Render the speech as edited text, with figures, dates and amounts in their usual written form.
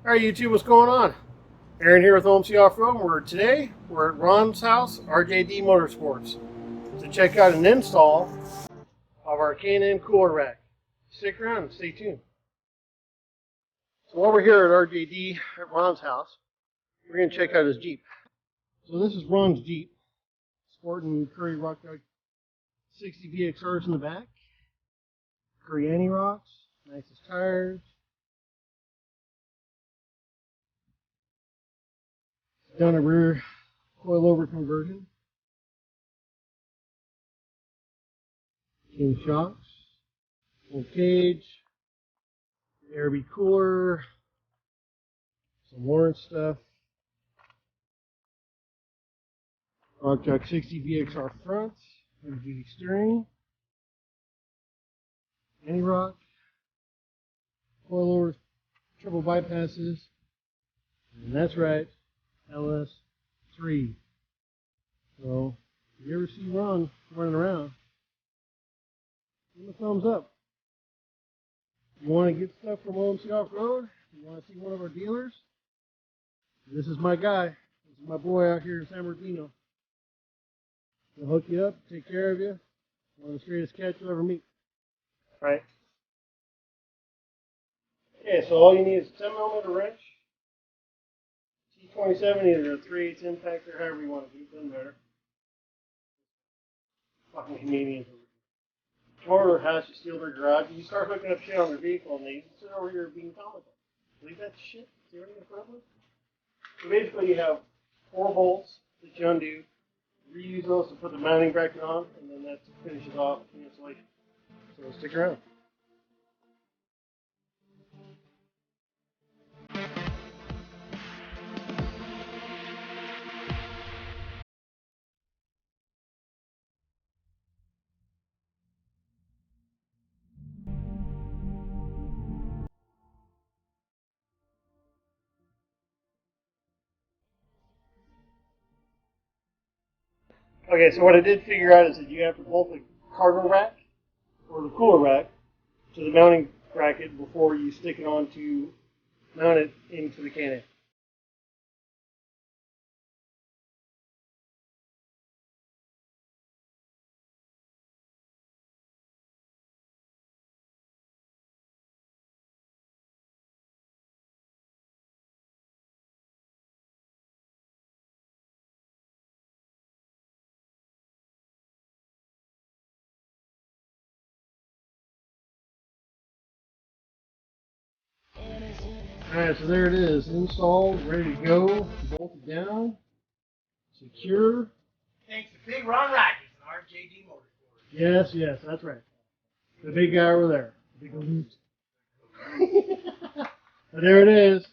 Alright YouTube, what's going on? Aaron here with OMC Off-ROAD. Today we're at Ron's house, RJD Motorsports, to check out an install of our CAN-AM cooler rack. Stick around and stay tuned. So while we're here at RJD at Ron's house, we're going to check out his Jeep. So this is Ron's Jeep, sporting Curry Rock 60 VXRs in the back, Curry anti-rocks, nicest tires. Done a rear coilover conversion. King shocks. Full cage. ARB cooler. Some Lawrence stuff. Rock 60 VXR front. Heavy duty steering. Anti-rock. Coilovers. Triple bypasses. And that's right. LS3. So, if you ever see Ron running around, give him a thumbs up. If you want to get stuff from OMC Off-ROAD, you want to see one of our dealers, this is my guy. This is my boy out here in San Bernardino. He'll hook you up, take care of you. One of the straightest cats you'll ever meet. Right? Okay, so all you need is a 10mm wrench. T27, either a 3/8 impact or however you want to do it, doesn't matter. Fucking Canadians. Or has you steal their garage and you start hooking up shit on their vehicle and they sit over here being comical. Leave that shit. See what I'm front with? So basically you have 4 bolts that you undo, reuse those to put the mounting bracket on, and then that finishes off the insulation. So stick around. Okay, so what I did figure out is that you have to bolt the cargo rack or the cooler rack to the mounting bracket before you stick it on to mount it into the Can-AM. Alright, so there it is, installed, ready to go, bolted down, secure. Thanks to Big Ron Racked and RJD Motorsports. Yes, yes, that's right. The big guy over there. Big loose. But there it is.